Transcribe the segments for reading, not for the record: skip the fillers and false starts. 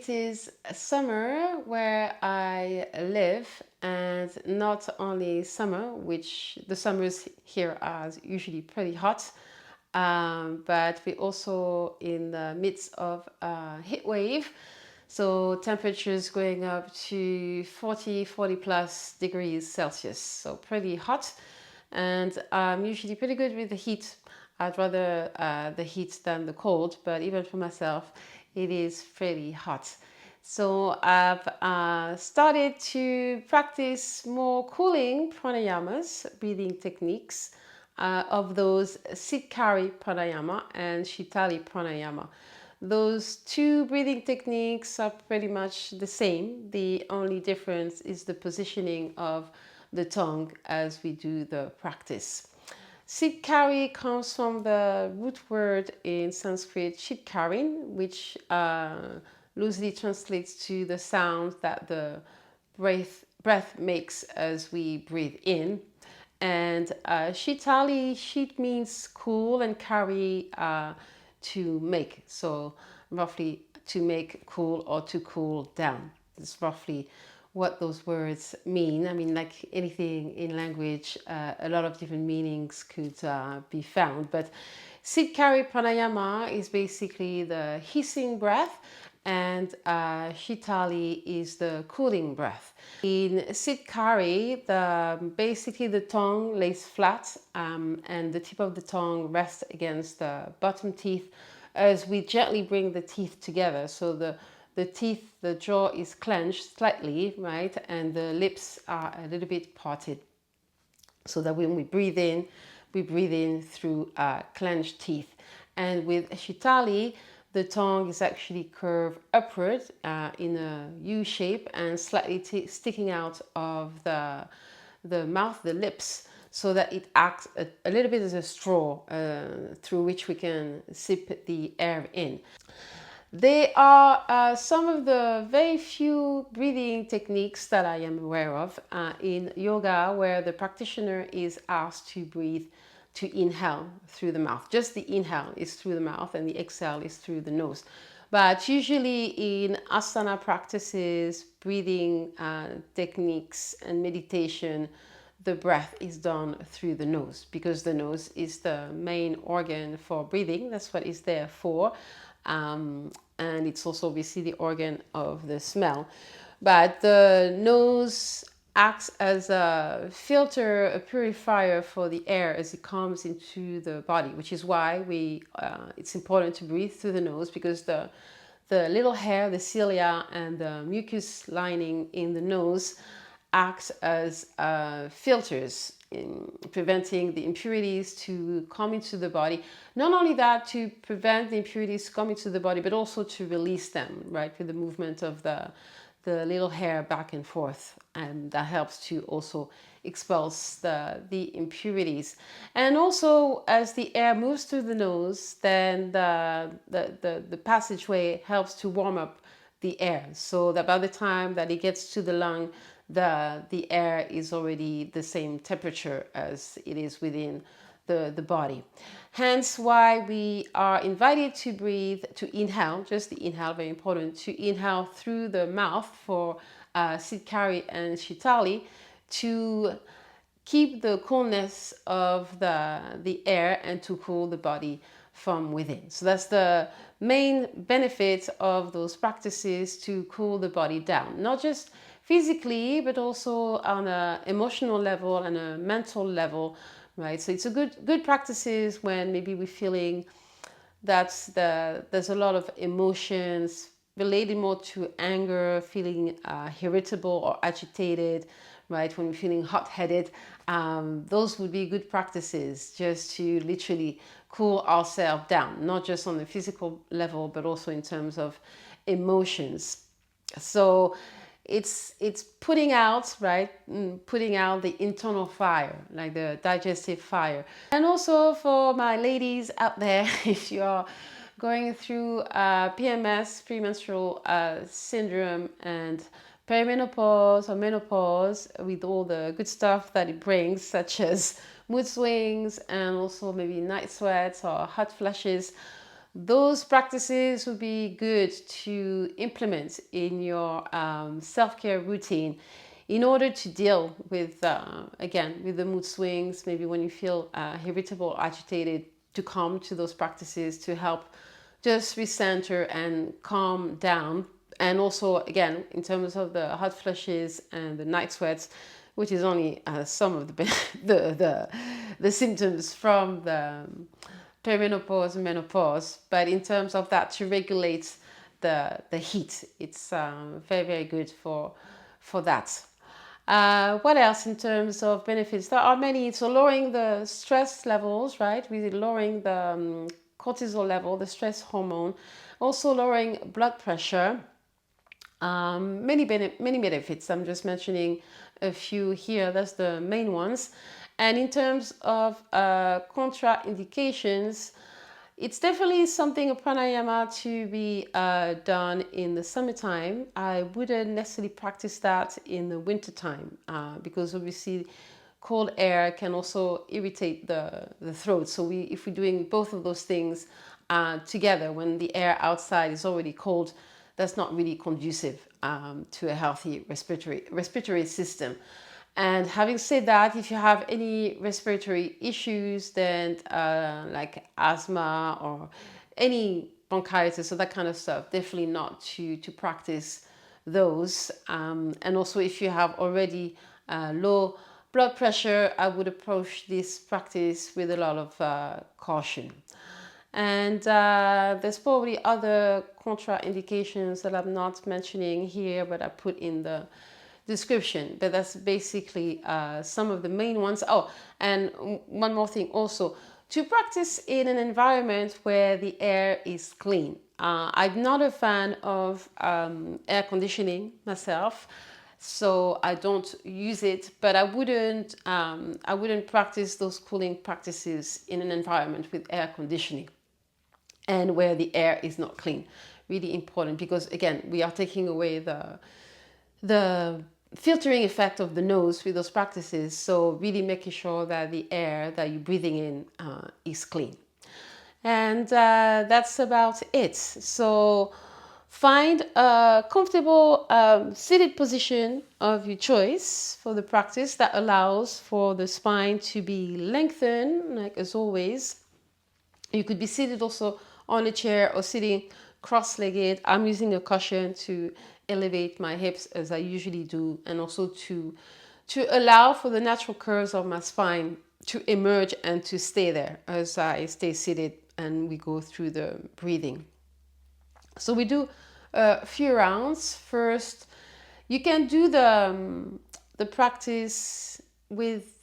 It is summer where I live, and not only summer, which the summers here are usually pretty hot, but we're also in the midst of a heat wave. So temperatures going up to 40 plus degrees Celsius. So pretty hot. And I'm usually pretty good with the heat. I'd rather the heat than the cold, but even for myself, it is pretty hot. So I've started to practice more cooling pranayamas, breathing techniques of those Sitkari Pranayama and Sheetali Pranayama. Those two breathing techniques are pretty much the same. The only difference is the positioning of the tongue as we do the practice. Sitkari comes from the root word in Sanskrit Shitkarin, which loosely translates to the sound that the breath makes as we breathe in. And Sheetali, sheet means cool, and kari to make. So roughly to make cool or to cool down. It's roughly what those words mean. I mean, like anything in language, a lot of different meanings could be found. But Sitkari Pranayama is basically the hissing breath, and Sheetali is the cooling breath. In Sitkari, basically the tongue lays flat, and the tip of the tongue rests against the bottom teeth as we gently bring the teeth together. So the teeth, the jaw is clenched slightly, right? And the lips are a little bit parted. So that when we breathe in through clenched teeth. And with Sheetali, the tongue is actually curved upward in a U shape and slightly sticking out of the mouth, the lips, so that it acts a little bit as a straw through which we can sip the air in. They are some of the very few breathing techniques that I am aware of in yoga, where the practitioner is asked to breathe, to inhale through the mouth. Just the inhale is through the mouth and the exhale is through the nose. But usually in asana practices, breathing techniques and meditation, the breath is done through the nose, because the nose is the main organ for breathing. That's what it's there for. And it's also obviously the organ of the smell. But the nose acts as a filter, a purifier for the air as it comes into the body, which is why it's important to breathe through the nose, because the little hair, the cilia, and the mucus lining in the nose acts as filters in preventing the impurities to come into the body. Not only that, to prevent the impurities coming to the body, but also to release them, right, with the movement of the little hair back and forth. And that helps to also expels the impurities. And also, as the air moves through the nose, then the passageway helps to warm up the air, so that by the time that it gets to the lung, the air is already the same temperature as it is within the body. Hence why we are invited to breathe, to inhale, just the inhale, very important, to inhale through the mouth for Sitkari and Sheetali, to keep the coolness of the air and to cool the body from within. So that's the main benefit of those practices, to cool the body down, not just physically, but also on an emotional level and a mental level, right? So it's a good practices when maybe we're feeling that there's a lot of emotions related more to anger, feeling irritable or agitated, right? When we're feeling hot-headed, those would be good practices just to literally cool ourselves down, not just on the physical level, but also in terms of emotions. So it's putting out, right? Putting out the internal fire, like the digestive fire. And also for my ladies out there, if you're going through PMS, premenstrual syndrome, and perimenopause or menopause, with all the good stuff that it brings, such as mood swings and also maybe night sweats or hot flashes, those practices would be good to implement in your self-care routine in order to deal with, again, with the mood swings, maybe when you feel irritable, agitated, to come to those practices to help just recenter and calm down. And also, again, in terms of the hot flushes and the night sweats, which is only some of the symptoms from the perimenopause and menopause. But in terms of that, to regulate the heat, it's very, very good for that. What else in terms of benefits? There are many. So lowering the stress levels, right? With lowering the cortisol level, the stress hormone. Also lowering blood pressure. Many benefits. I'm just mentioning a few here. That's the main ones. And in terms of contraindications, it's definitely something, a pranayama, to be done in the summertime. I wouldn't necessarily practice that in the wintertime because obviously cold air can also irritate the throat. So if we're doing both of those things together, when the air outside is already cold, that's not really conducive to a healthy respiratory system. And having said that, if you have any respiratory issues, then like asthma or any bronchitis or that kind of stuff, definitely not to practice those. And also if you have already low blood pressure, I would approach this practice with a lot of caution. And there's probably other contraindications that I'm not mentioning here, but I put in the description. But that's basically some of the main ones. Oh, and one more thing also, to practice in an environment where the air is clean. I'm not a fan of air conditioning myself, so I don't use it. But I wouldn't practice those cooling practices in an environment with air conditioning and where the air is not clean. Really important, because again, we are taking away the filtering effect of the nose with those practices. So really making sure that the air that you're breathing in is clean. And that's about it. So find a comfortable seated position of your choice for the practice that allows for the spine to be lengthened, like as always. You could be seated also on a chair or sitting cross-legged. I'm using a cushion to elevate my hips as I usually do, and also to allow for the natural curves of my spine to emerge and to stay there as I stay seated and we go through the breathing. So we do a few rounds. First, you can do the practice with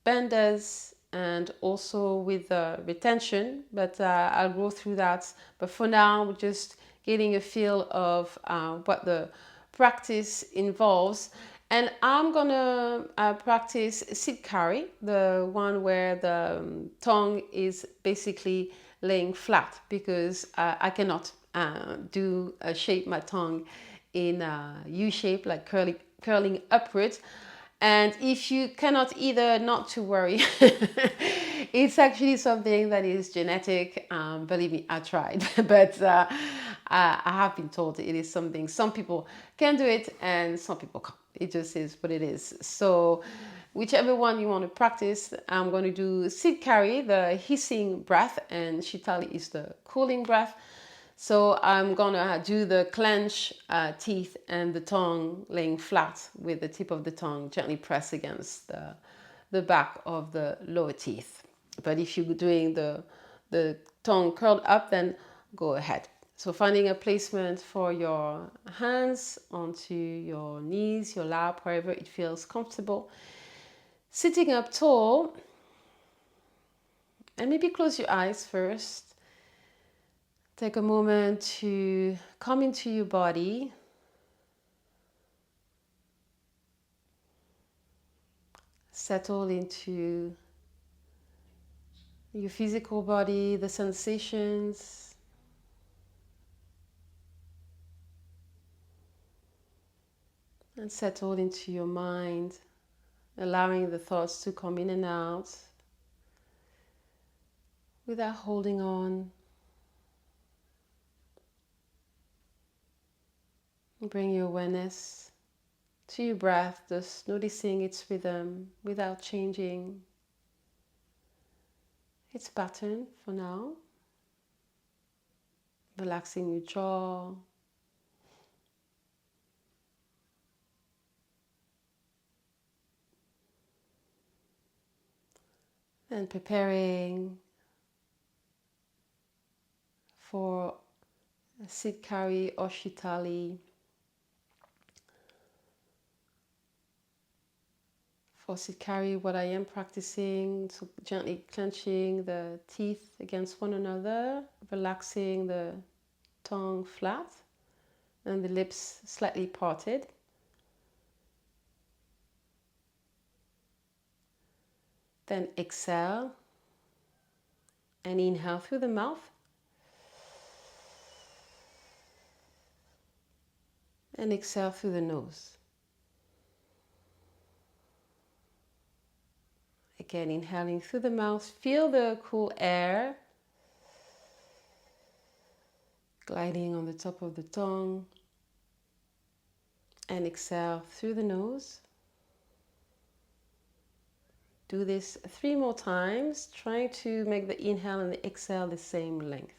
banders and also with retention, but I'll go through that. But for now, we're just getting a feel of what the practice involves. And I'm gonna practice Sitkari, the one where the tongue is basically laying flat, because I cannot shape my tongue in a U shape, like curling upwards. And if you cannot either, not to worry. It's actually something that is genetic. Believe me, I tried. But I have been told it is something. Some people can do it and some people can't. It just is what it is. So whichever one you want to practice, I'm going to do Sitkari, the hissing breath, and Sheetali is the cooling breath. So I'm gonna do the clench teeth and the tongue laying flat with the tip of the tongue gently press against the back of the lower teeth. But if you're doing the tongue curled up, then go ahead. So finding a placement for your hands onto your knees, your lap, wherever it feels comfortable. Sitting up tall, and maybe close your eyes first. Take a moment to come into your body. Settle into your physical body, the sensations. And settle into your mind, allowing the thoughts to come in and out without holding on. Bring your awareness to your breath, just noticing its rhythm without changing its pattern for now. Relaxing your jaw. And preparing for Sitkari or Sheetali. For Sitkari, what I am practicing, so gently clenching the teeth against one another, relaxing the tongue flat and the lips slightly parted. Then exhale and inhale through the mouth. And exhale through the nose. Again, inhaling through the mouth, feel the cool air gliding on the top of the tongue. And exhale through the nose. Do this 3 more times, trying to make the inhale and the exhale the same length.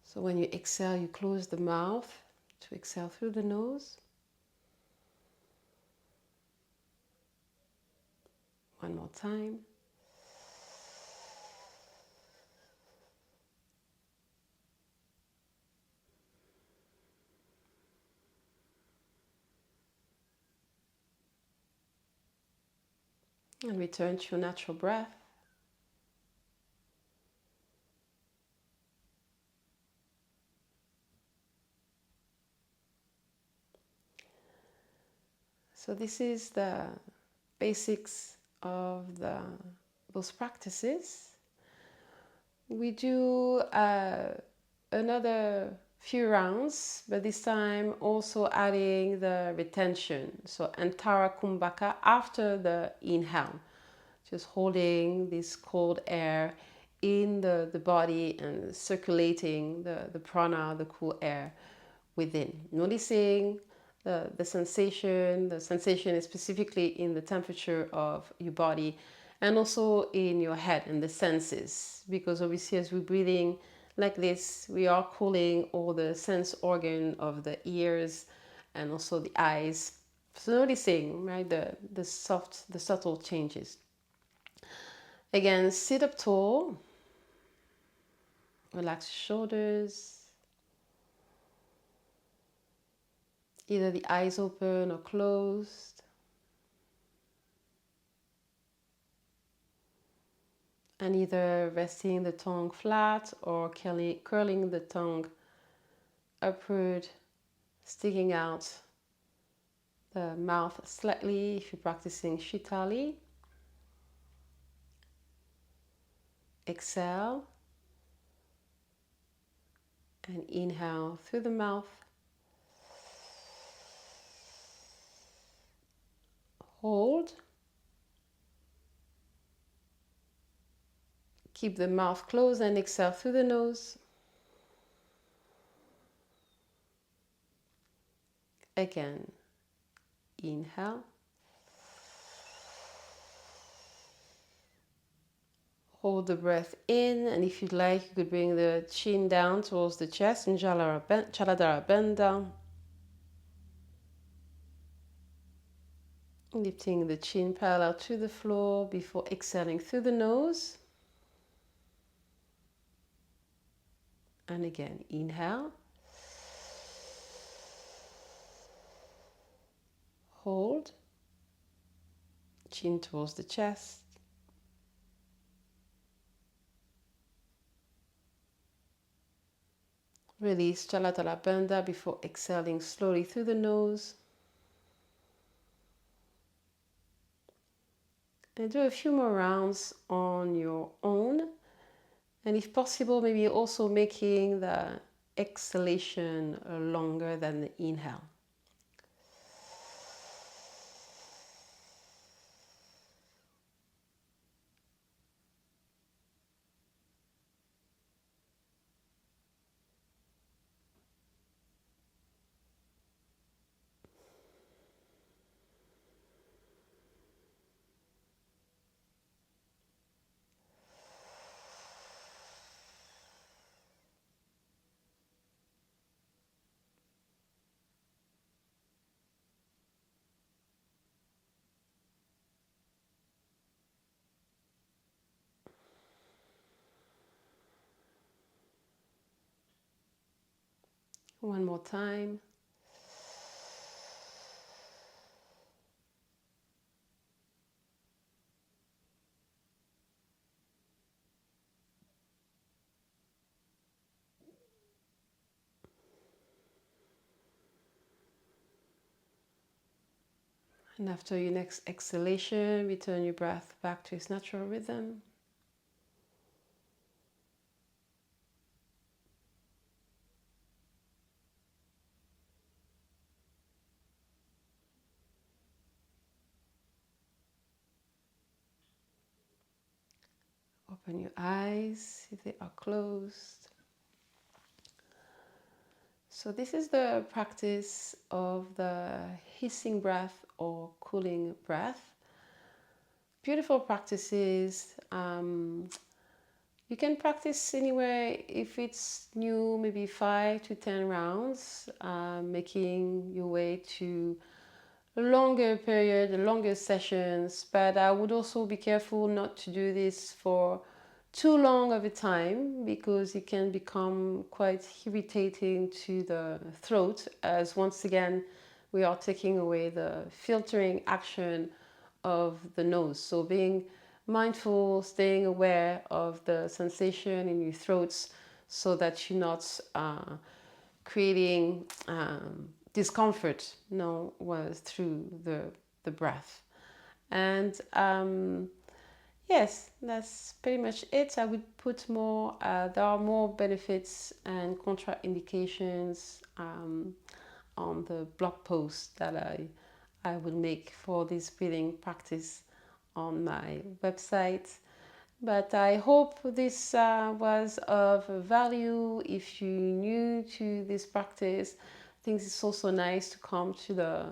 So when you exhale, you close the mouth to exhale through the nose. One more time. And return to your natural breath. So this is the basics of those practices. We do another few rounds, but this time also adding the retention. So Antara Kumbhaka after the inhale, just holding this cold air in the body and circulating the prana, the cool air within. Noticing the sensation is specifically in the temperature of your body and also in your head and the senses, because obviously as we're breathing like this, we are cooling all the sense organ of the ears and also the eyes. So noticing, right, the subtle changes. Again, sit up tall, relax your shoulders, either the eyes open or closed. And either resting the tongue flat or curling the tongue upward, sticking out the mouth slightly if you're practicing Sheetali. Exhale and inhale through the mouth. Hold. Keep the mouth closed and exhale through the nose. Again, inhale. Hold the breath in, and if you'd like, you could bring the chin down towards the chest in Chaladara Bandha. Lifting the chin parallel to the floor before exhaling through the nose. And again, inhale. Hold. Chin towards the chest. Release Chaladara Bandha before exhaling slowly through the nose. And do a few more rounds on your own. And if possible, maybe also making the exhalation longer than the inhale. One more time. And after your next exhalation, return your breath back to its natural rhythm. Open your eyes if they are closed. So this is the practice of the hissing breath or cooling breath. Beautiful practices. You can practice anywhere. If it's new, maybe 5 to 10 rounds, making your way to a longer period, longer sessions. But I would also be careful not to do this for too long of a time, because it can become quite irritating to the throat, as once again we are taking away the filtering action of the nose. So being mindful, staying aware of the sensation in your throats, so that you're not creating discomfort, was through the breath. And yes, that's pretty much it. I would put more, there are more benefits and contraindications on the blog post that I will make for this breathing practice on my website. But I hope this was of value. If you're new to this practice, I think it's also nice to come to the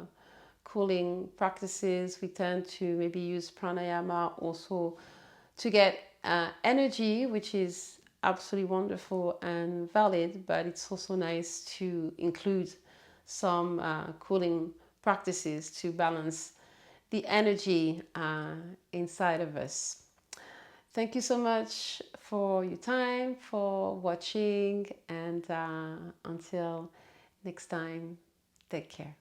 cooling practices. We tend to maybe use pranayama also to get energy, which is absolutely wonderful and valid, but it's also nice to include some cooling practices to balance the energy inside of us. Thank you so much for your time, for watching, and until next time, take care.